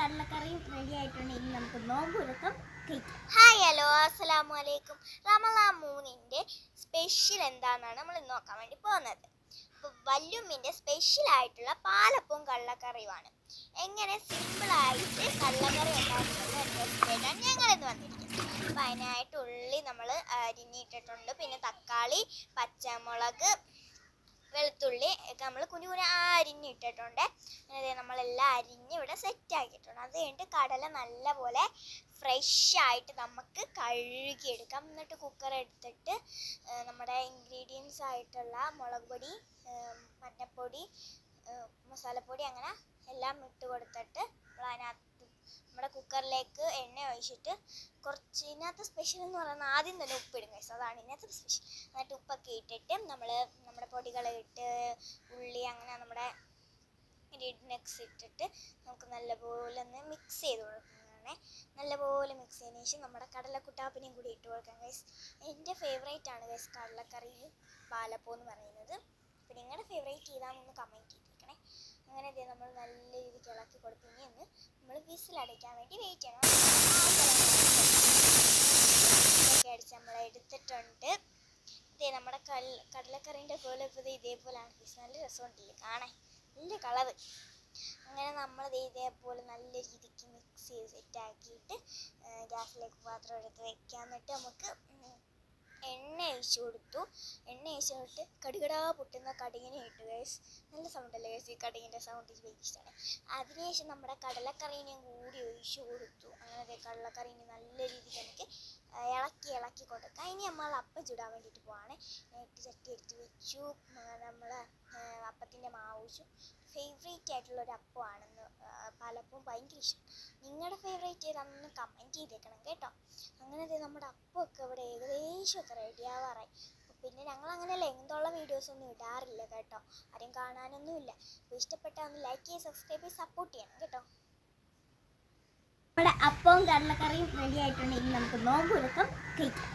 കടലക്കറിയും ready ആയിട്ടുണ്ട്. ഇനി നമുക്ക് നോമ്പുറക്കം കഴിക്കാം. ഹായ് ഹലോ അസ്സലാമു അലൈക്കും. റമളാൻ 3-ന്റെ സ്പെഷ്യൽ എന്താണെന്നാണ് നമ്മൾ ഇന്ന് നോക്കാൻ വേണ്ടി പോകുന്നത്. അപ്പോൾ വല്യുമ്മിൻ്റെ സ്പെഷ്യൽ ആയിട്ടുള്ള പാലപ്പവും കടലക്കറിയുമാണ്. എങ്ങനെ സിമ്പിളായിട്ട് കടലക്കറി ഉണ്ടാക്കുന്നത് റെസിപ്പിയായിട്ടാണ് ഞങ്ങളിന്ന് വന്നിരിക്കുന്നത്. അപ്പോൾ അതിനായിട്ട് ഉള്ളി നമ്മൾ അരിഞ്ഞിട്ടിട്ടുണ്ട്. പിന്നെ തക്കാളി, പച്ചമുളക്, വെളുത്തുള്ളി ഒക്കെ നമ്മൾ കുഞ്ഞു കുഞ്ഞു അരിഞ്ഞിട്ടിട്ടുണ്ട്. അങ്ങനെ നമ്മളെല്ലാം അരിഞ്ഞ് ഇവിടെ സെറ്റ് ആക്കിയിട്ടുണ്ട്. അത് കഴിഞ്ഞിട്ട് കടല നല്ലപോലെ ഫ്രഷ് ആയിട്ട് നമുക്ക് കഴുകിയെടുക്കാം. എന്നിട്ട് കുക്കർ എടുത്തിട്ട് നമ്മുടെ ഇൻഗ്രീഡിയൻസ് ആയിട്ടുള്ള മുളക് പൊടി, മഞ്ഞൾപ്പൊടി, മസാലപ്പൊടി അങ്ങനെ എല്ലാം ഇട്ട് കൊടുത്തിട്ട് അതിനകത്ത് നമ്മുടെ കുക്കറിലേക്ക് എണ്ണ ഒഴിച്ചിട്ട് കുറച്ച് ഇതിനകത്ത് സ്പെഷ്യൽ എന്ന് പറയുന്നത് ആദ്യം തന്നെ ഉപ്പിടും ഗൈസ്. അതാണ് ഇതിനകത്ത് സ്പെഷ്യൽ. എന്നിട്ട് ഉപ്പൊക്കെ ഇട്ടിട്ട് നമ്മുടെ പൊടികളിട്ട് ഉള്ളി അങ്ങനെ നമ്മുടെ ഇൻഗ്രീഡിയൻസ് ഇട്ടിട്ട് നമുക്ക് നല്ലപോലെ ഒന്ന് മിക്സ് ചെയ്ത് കൊടുക്കുന്നതാണ്. നല്ലപോലെ മിക്സ് ചെയ്തതിന് ശേഷം നമ്മുടെ കടലക്കുട്ടാപ്പിനെയും കൂടി ഇട്ട് കൊടുക്കാം ഗൈസ്. എൻ്റെ ഫേവറേറ്റ് ആണ് ഗൈസ് കടലക്കറിയും പാലപ്പവും എന്ന് പറയുന്നത്. അപ്പോൾ നിങ്ങളുടെ ഫേവറേറ്റ് ഏതാണെന്ന് കമൻറ്റ് ചെയ്തിരിക്കണേ. അങ്ങനെ നമ്മൾ നല്ല രീതിക്ക് ഇളക്കി കൊടുത്ത് ഇനി ഒന്ന് നമ്മൾ വിസിലടയ്ക്കാൻ വേണ്ടി വെയിറ്റ് ചെയ്യണം. അടിച്ച് നമ്മൾ എടുത്തിട്ടുണ്ട്. നമ്മുടെ കടലക്കറീൻ്റെ പോലെ ഇപ്പോൾ ഇതേപോലെയാണ് പീസ്. നല്ല രസമുണ്ടല്ലേ കാണാൻ, നല്ല കളറ്. അങ്ങനെ നമ്മൾ ഇതേപോലെ നല്ല രീതിക്ക് മിക്സ് ചെയ്ത് സെറ്റാക്കിയിട്ട് ഗ്യാസിലേക്ക് പാത്രം എടുത്ത് വെക്കാം. എന്നിട്ട് നമുക്ക് എണ്ണ ഒഴിച്ചു കൊടുത്തു. എണ്ണ ഒഴിച്ചു കൊടുത്ത് കടുകടാ പൊട്ടുന്ന കടുകിനെ ഇട്ടു ഗൈസ്. നല്ല സൗണ്ടല്ലേ ഗൈസ്, ഈ കടുകിൻ്റെ സൗണ്ട് എനിക്ക് ഇഷ്ടമാണ്. അതിനുശേഷം നമ്മുടെ കടലക്കറീനെയും കൂടി ഒഴിച്ചു കൊടുത്തു. അങ്ങനെ കടലക്കറീനെ നല്ല രീതിക്ക് നമുക്ക് ഇളക്കി കൊടുക്കാം. ഇനി നമ്മൾ അപ്പം ചുടാൻ വേണ്ടിയിട്ട് പോവാണ്. ചട്ടി എടുത്ത് വെച്ചു. നമ്മൾ അപ്പത്തിൻ്റെ മാവ് ഒഴിച്ചു. ഫേവറേറ്റ് ആയിട്ടുള്ളൊരു അപ്പമാണെന്ന് പാലപ്പവും ഭയങ്കര ഇഷ്ടം. നിങ്ങളുടെ ഫേവറേറ്റ് ഏതാണെന്ന് കമൻറ്റ് ചെയ്തേക്കണം കേട്ടോ. അങ്ങനെ നമ്മുടെ അപ്പമൊക്കെ ഇവിടെ ഏകദേശമൊക്കെ റെഡി ആവാറായി. പിന്നെ ഞങ്ങൾ അങ്ങനെ ലെങ്തുള്ള വീഡിയോസൊന്നും ഇടാറില്ല കേട്ടോ, ആരും കാണാനൊന്നുമില്ല. അപ്പോൾ ഇഷ്ടപ്പെട്ടാൽ ഒന്ന് ലൈക്ക് ചെയ്ത് സബ്സ്ക്രൈബ് ചെയ്ത് സപ്പോർട്ട് ചെയ്യണം കേട്ടോ. നമ്മുടെ അപ്പവും കടലക്കറിയും റെഡി ആയിട്ടുണ്ട്. ഇനി നമുക്ക് നോമ്പുറക്കം കഴിക്കാം.